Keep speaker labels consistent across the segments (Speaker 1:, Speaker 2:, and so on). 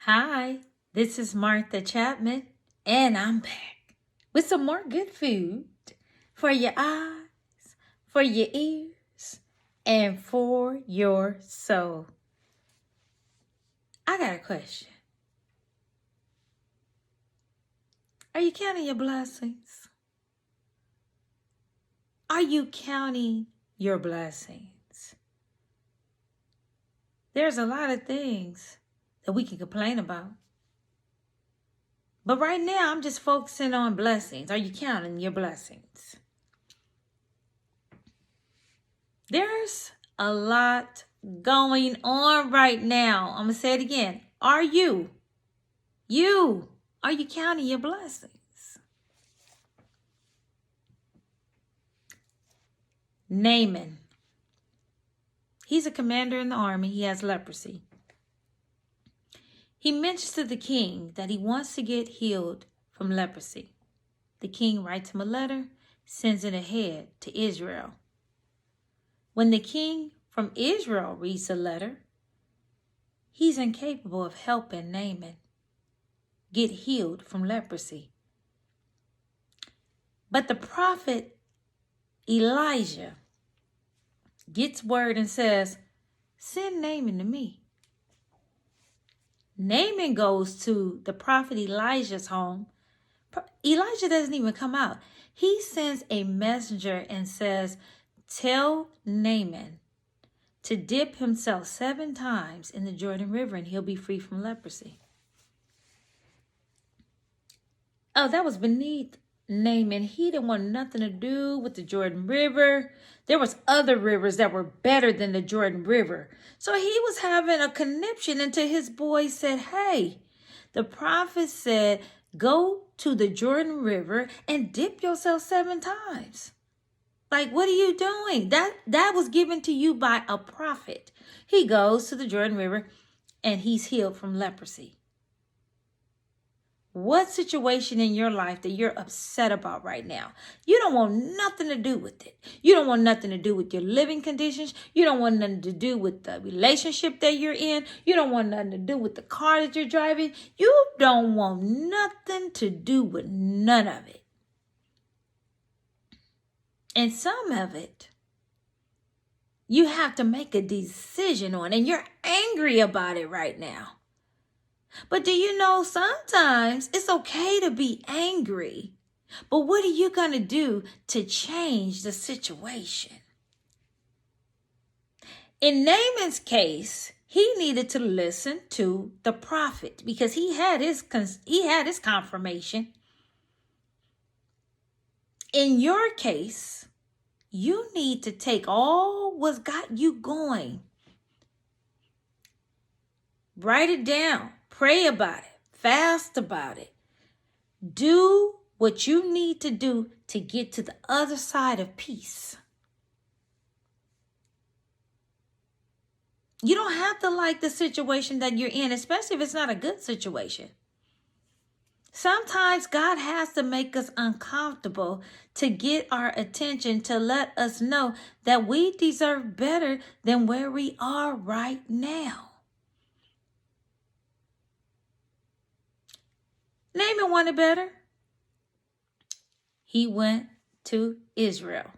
Speaker 1: Hi, this is Martha Chapman, and I'm back with some more good food for your eyes, for your ears, and for your soul. I got a question. Are you counting your blessings? Are you counting your blessings? There's a lot of things that we can complain about. But right now, I'm just focusing on blessings. Are you counting your blessings? There's a lot going on right now. I'm going to say it again. Are you counting your blessings? Naaman. He's a commander in the army. He has leprosy. He mentions to the king that he wants to get healed from leprosy. The king writes him a letter, sends it ahead to Israel. When the king from Israel reads the letter, he's incapable of helping Naaman get healed from leprosy. But the prophet Elijah gets word and says, send Naaman to me. Naaman goes to the prophet Elijah's home. Elijah doesn't even come out. He sends a messenger and says, tell Naaman to dip himself 7 times in the Jordan River and he'll be free from leprosy. Oh, that was beneath Naaman. He didn't want nothing to do with the Jordan River. There was other rivers that were better than the Jordan River. So he was having a conniption until his boy said, hey, the prophet said, go to the Jordan River and dip yourself 7 times. Like, what are you doing? That was given to you by a prophet. He goes to the Jordan River and he's healed from leprosy. What situation in your life that you're upset about right now? You don't want nothing to do with it. You don't want nothing to do with your living conditions. You don't want nothing to do with the relationship that you're in. You don't want nothing to do with the car that you're driving. You don't want nothing to do with none of it. And some of it, you have to make a decision on, and you're angry about it right now. But do you know, sometimes it's okay to be angry, but what are you going to do to change the situation? In Naaman's case, he needed to listen to the prophet because he had his confirmation. In your case, you need to take all what's got you going. Write it down. Pray about it. Fast about it. Do what you need to do to get to the other side of peace. You don't have to like the situation that you're in, especially if it's not a good situation. Sometimes God has to make us uncomfortable to get our attention, to let us know that we deserve better than where we are right now. Naaman wanted better. He went to Israel.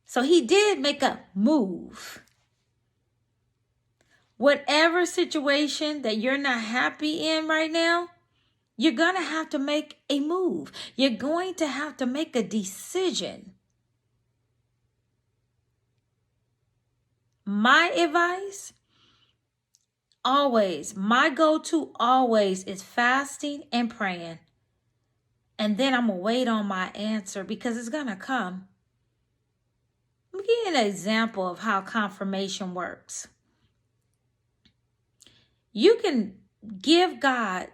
Speaker 1: So he did make a move. Whatever situation that you're not happy in right now, you're going to have to make a move. You're going to have to make a decision. My advice, always, my go-to always is fasting and praying. And then I'm going to wait on my answer because it's going to come. Let me give you an example of how confirmation works. You can give God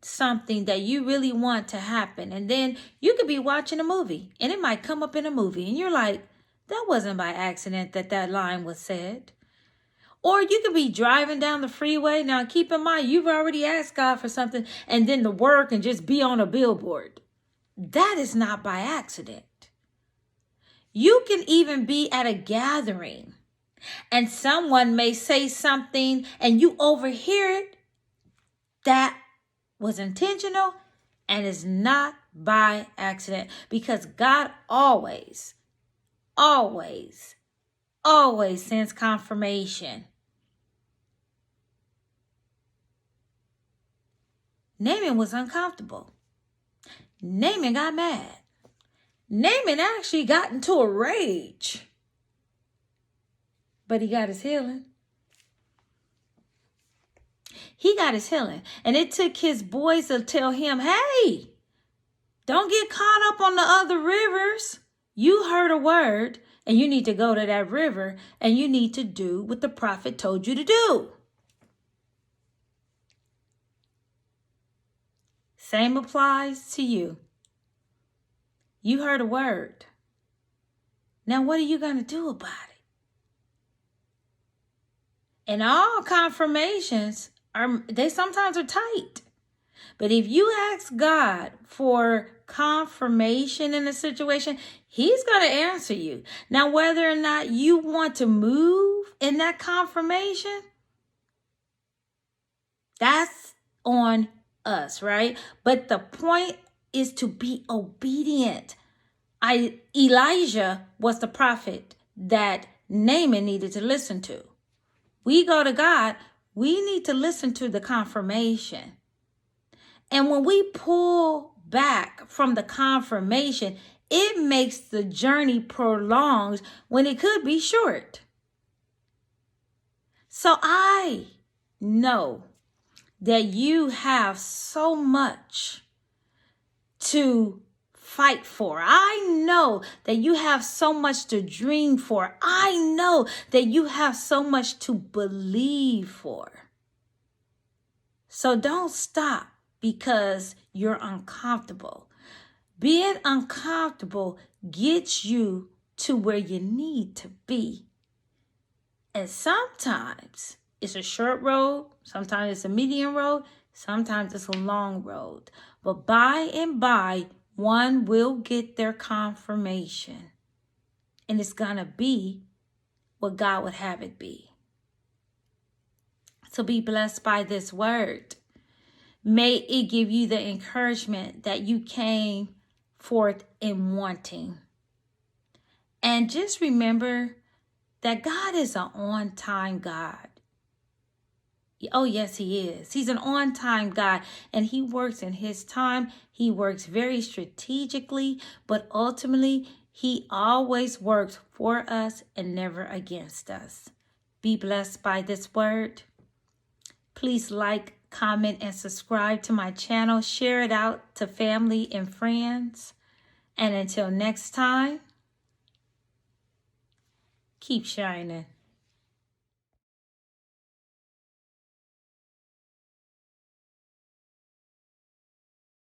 Speaker 1: something that you really want to happen, and then you could be watching a movie and it might come up in a movie and you're like, that wasn't by accident that line was said. Or you could be driving down the freeway. Now keep in mind, you've already asked God for something, and then the word can just be on a billboard. That is not by accident. You can even be at a gathering and someone may say something and you overhear it. that was intentional and is not by accident, because God always, always, always sends confirmation. Naaman was uncomfortable. Naaman got mad. Naaman actually got into a rage. But he got his healing. He got his healing. And it took his boys to tell him, hey, don't get caught up on the other rivers. You heard a word, and you need to go to that river, and you need to do what the prophet told you to do. Same applies to you. You heard a word. Now what are you going to do about it? And all confirmations they sometimes are tight. But if you ask God for confirmation in a situation, he's going to answer you. Now, whether or not you want to move in that confirmation, that's on us, right? But the point is to be obedient. Elijah was the prophet that Naaman needed to listen to. We go to God, we need to listen to the confirmation. And when we pull back from the confirmation, it makes the journey prolonged when it could be short. So I know that you have so much to fight for. I know that you have so much to dream for. I know that you have so much to believe for. So don't stop because you're uncomfortable. Being uncomfortable gets you to where you need to be. And sometimes it's a short road, sometimes it's a medium road, sometimes it's a long road. But by and by, one will get their confirmation. And it's going to be what God would have it be. So be blessed by this word. May it give you the encouragement that you came forth in wanting. And just remember that God is an on-time God. Oh, yes, he is. He's an on-time God, and he works in his time. He works very strategically, but ultimately, he always works for us and never against us. Be blessed by this word. Please like, comment, and subscribe to my channel. Share it out to family and friends. And until next time, keep shining.